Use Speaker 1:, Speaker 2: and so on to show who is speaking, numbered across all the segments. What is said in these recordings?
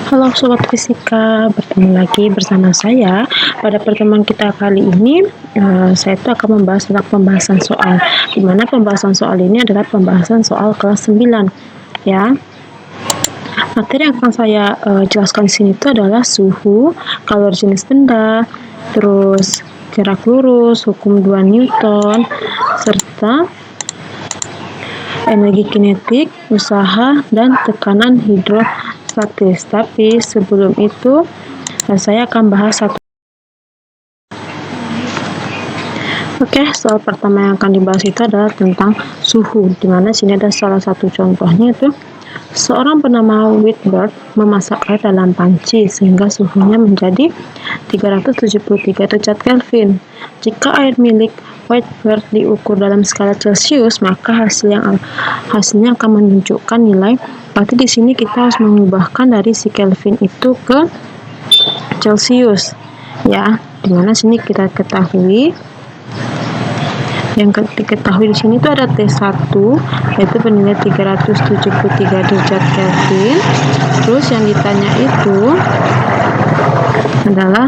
Speaker 1: Halo Sobat Fisika, bertemu lagi bersama saya. Pada pertemuan kita kali ini, saya itu akan membahas tentang pembahasan soal, di mana pembahasan soal ini adalah pembahasan soal kelas 9, ya. Materi yang akan saya jelaskan di sini itu adalah suhu, kalor jenis benda, terus gerak lurus, hukum 2 Newton, serta energi kinetik, usaha, dan tekanan hidrostatis. Tapi sebelum itu, saya akan bahas satu. Oke, soal pertama yang akan dibahas itu adalah tentang suhu, di mana sini ada salah satu contohnya itu seorang bernama Whitbird memasak air dalam panci sehingga suhunya menjadi 373 derajat Kelvin. Jika air milik Whitbird diukur dalam skala Celcius, maka hasilnya akan menunjukkan nilai. Berarti di sini kita harus mengubahkan dari si Kelvin itu ke Celcius, ya. Dimana sini kita ketahui yang diketahui di sini itu ada T1 yaitu bernilai 373 derajat Kelvin. Terus yang ditanya itu adalah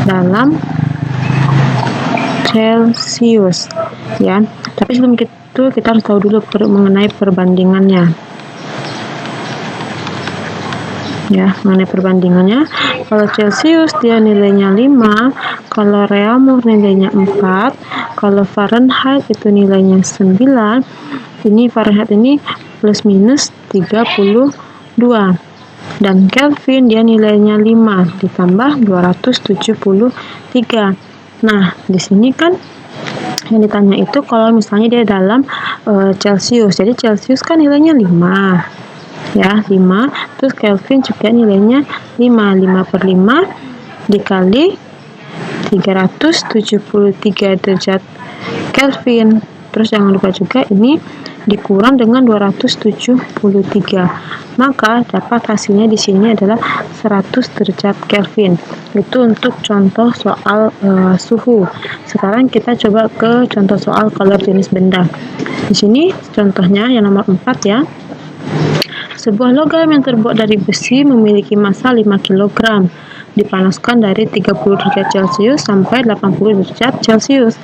Speaker 1: dalam Celcius, ya. Tapi sebelum itu kita harus tahu dulu mengenai perbandingannya. Ya, mengenai perbandingannya, kalau Celcius dia nilainya 5, kalau Reaumur nilainya 4, kalau Fahrenheit itu nilainya 9. Ini Fahrenheit ini plus minus 32. Dan Kelvin dia nilainya 5 ditambah 273. Nah, di sini kan yang ditanya itu kalau misalnya dia dalam Celcius. Jadi Celcius kan nilainya 5. Ya, 5. Terus Kelvin juga nilainya 5 per 5 dikali 373 derajat Kelvin. Terus jangan lupa juga ini dikurang dengan 273. Maka dapat hasilnya di sini adalah 100 derajat Kelvin. Itu untuk contoh soal suhu. Sekarang kita coba ke contoh soal kalor jenis benda. Di sini contohnya yang nomor 4, ya. Sebuah logam yang terbuat dari besi memiliki massa 5 kg. Dipanaskan dari 30 derajat Celcius sampai 80 derajat Celcius.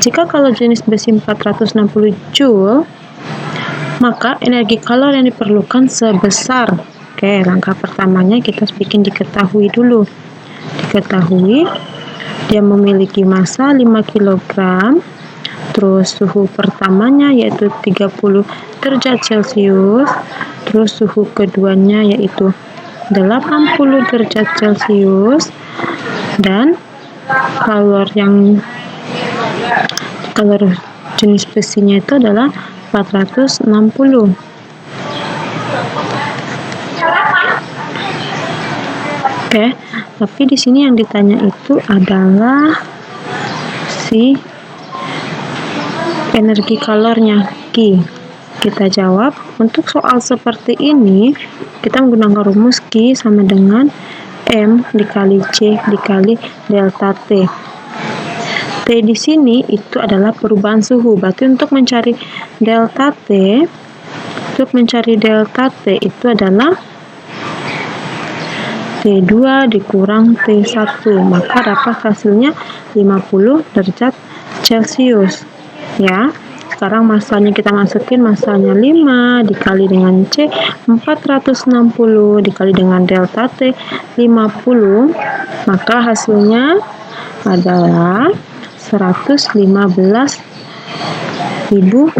Speaker 1: Jika kalor jenis besi 460 Joule, maka energi kalor yang diperlukan sebesar. Oke, langkah pertamanya kita bikin diketahui dulu. Diketahui dia memiliki massa 5 kg. Terus suhu pertamanya yaitu 30 derajat Celcius. Terus suhu keduanya yaitu 80 derajat Celcius, dan kalor jenis besinya itu adalah 460. Oke, tapi di sini yang ditanya itu adalah si energi kalornya, Q. Kita jawab, untuk soal seperti ini kita menggunakan rumus Q sama dengan M dikali C dikali delta T. T di sini itu adalah perubahan suhu. Berarti untuk mencari delta T itu adalah T2 dikurang T1, maka dapat hasilnya 50 derajat Celcius, ya. Sekarang masanya kita masukin, masanya 5 dikali dengan C 460 dikali dengan delta T 50, maka hasilnya adalah 115.000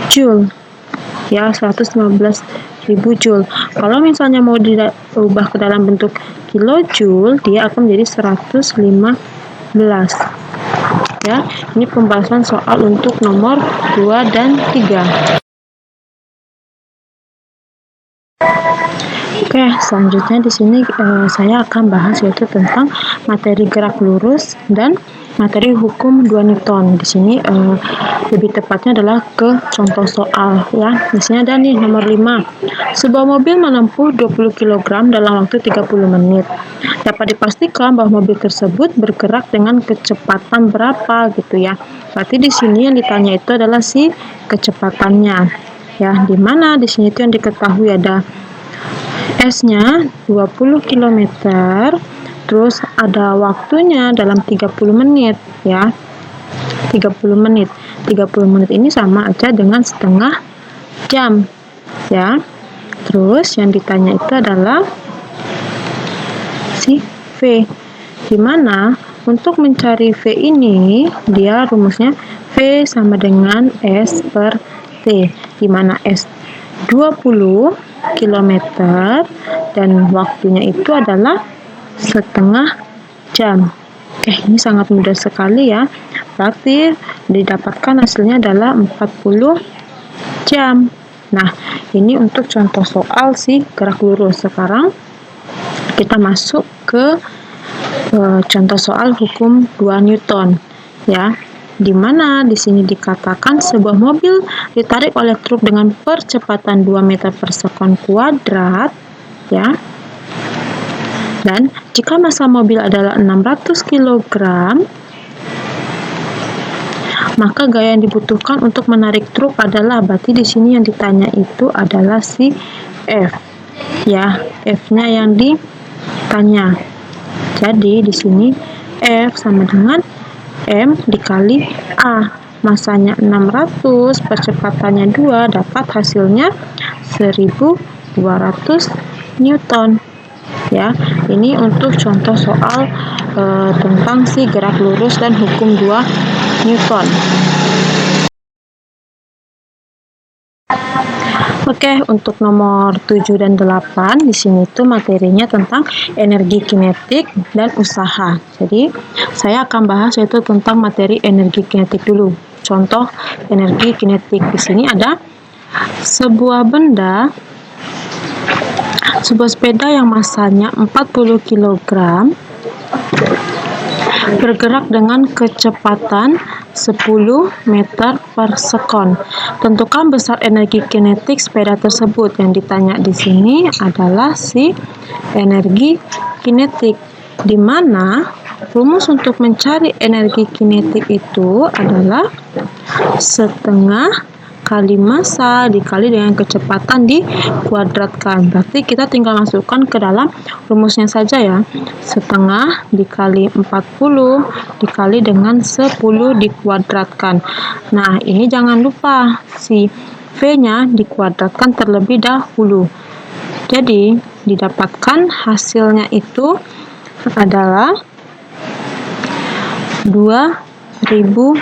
Speaker 1: Joule, ya, 115.000 Joule. Kalau misalnya mau diubah ke dalam bentuk kilojoule, dia akan menjadi 115. Ya, ini pembahasan soal untuk nomor 2 dan 3. Oke, selanjutnya di sini saya akan bahas yaitu tentang materi gerak lurus dan materi hukum 2 Newton. Di sini lebih tepatnya adalah ke contoh soal, ya. Di sini ada nih nomor 5. Sebuah mobil menempuh 20 kg dalam waktu 30 menit. Dapat dipastikan bahwa mobil tersebut bergerak dengan kecepatan berapa, gitu ya. Berarti di sini yang ditanya itu adalah si kecepatannya, ya. Di mana di sini itu yang diketahui ada S-nya 20 km, terus ada waktunya dalam 30 menit ya. 30 menit. 30 menit ini sama aja dengan setengah jam ya. Terus yang ditanya itu adalah si V, dimana untuk mencari V ini dia rumusnya V sama dengan S per T, dimana S 20 km dan waktunya itu adalah setengah jam. Oke, ini sangat mudah sekali ya. Berarti didapatkan hasilnya adalah 40 jam. Nah, ini untuk contoh soal si gerak lurus. Sekarang kita masuk ke contoh soal hukum 2 Newton ya, di mana di sini dikatakan sebuah mobil ditarik oleh truk dengan percepatan 2 meter per sekon kuadrat ya, dan jika massa mobil adalah 600 kg, maka gaya yang dibutuhkan untuk menarik truk adalah, berarti di sini yang ditanya itu adalah si F ya, F-nya yang ditanya. Jadi di sini F sama dengan M dikali A. Masanya 600, percepatannya 2, dapat hasilnya 1200 Newton. Ya, ini untuk contoh soal tentang si gerak lurus dan hukum 2 Newton. Oke, untuk nomor 7 dan 8 di sini tuh materinya tentang energi kinetik dan usaha. Jadi, saya akan bahas yaitu tentang materi energi kinetik dulu. Contoh energi kinetik di sini ada sebuah benda, sebuah sepeda yang massanya 40 kg bergerak dengan kecepatan 10 meter per sekon. Tentukan besar energi kinetik sepeda tersebut. Yang ditanya di sini adalah si energi kinetik, di mana rumus untuk mencari energi kinetik itu adalah setengah kali massa dikali dengan kecepatan dikuadratkan. Berarti kita tinggal masukkan ke dalam rumusnya saja ya. Setengah dikali 40 dikali dengan 10 dikuadratkan. Nah, ini jangan lupa si V-nya dikuadratkan terlebih dahulu. Jadi, didapatkan hasilnya itu adalah 2000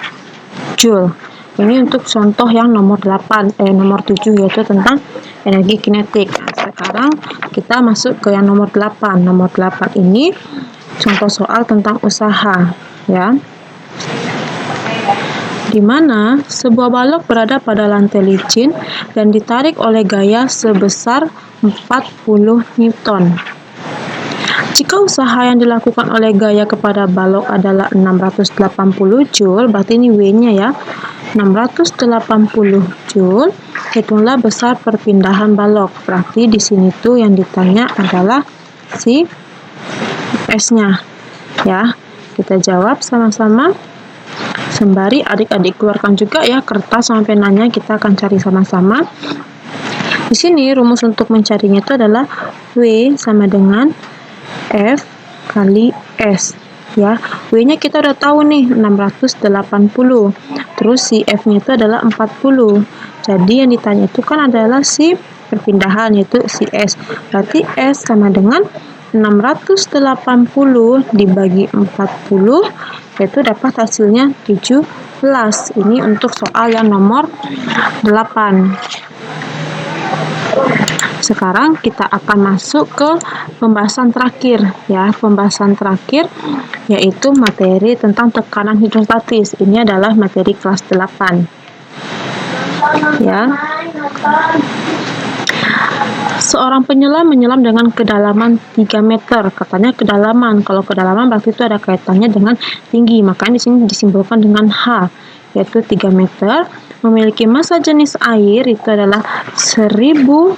Speaker 1: Joule. Ini untuk contoh yang nomor 7 yaitu tentang energi kinetik. Sekarang kita masuk ke yang nomor 8. Nomor 8 ini contoh soal tentang usaha ya. Di mana sebuah balok berada pada lantai licin dan ditarik oleh gaya sebesar 40 Newton. Jika usaha yang dilakukan oleh gaya kepada balok adalah 680 Joule, berarti ini W-nya ya. 680 Joule, hitunglah besar perpindahan balok. Berarti di sini tuh yang ditanya adalah si S-nya. Ya, kita jawab sama-sama. Sembari adik-adik keluarkan juga ya kertas sama penanya, kita akan cari sama-sama. Di sini rumus untuk mencarinya itu adalah W sama dengan F kali S. Ya, W-nya kita udah tahu nih 680. Terus si F-nya itu adalah 40. Jadi yang ditanya itu kan adalah si perpindahan yaitu si S. Berarti S sama dengan 680 dibagi 40 yaitu dapat hasilnya 17. Ini untuk soal yang nomor 8. Sekarang kita akan masuk ke pembahasan terakhir ya. Pembahasan terakhir yaitu materi tentang tekanan hidrostatis. Ini adalah materi kelas 8. Ya. Seorang penyelam menyelam dengan kedalaman 3 meter. Katanya kedalaman. Kalau kedalaman berarti itu ada kaitannya dengan tinggi. Makanya di sini disimbolkan dengan H, yaitu 3 meter. Memiliki massa jenis air itu adalah 1000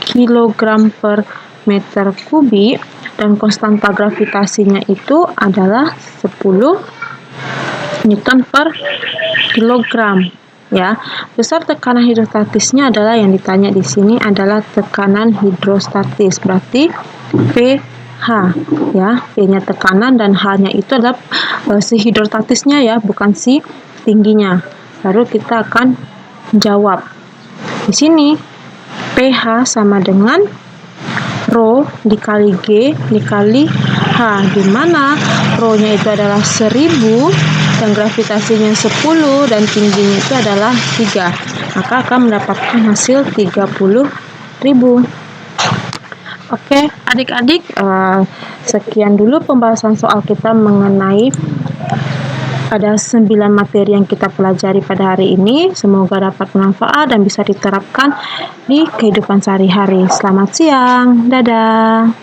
Speaker 1: kg per meter kubik dan konstanta gravitasinya itu adalah 10 Newton per kilogram. ya. Besar tekanan hidrostatisnya adalah yang ditanya di sini adalah tekanan hidrostatis, berarti pH ya. P-nya tekanan dan H-nya itu adalah si hidrostatisnya ya, bukan si tingginya. Lalu kita akan jawab. Di sini pH sama dengan Rho dikali G dikali H, di mana Rho-nya itu adalah 1000 dan gravitasinya 10 dan tingginya itu adalah 3. Maka akan mendapatkan hasil 30.000. Oke, adik-adik, sekian dulu pembahasan soal kita mengenai ada 9 materi yang kita pelajari pada hari ini. Semoga dapat bermanfaat dan bisa diterapkan di kehidupan sehari-hari. Selamat siang, dadah.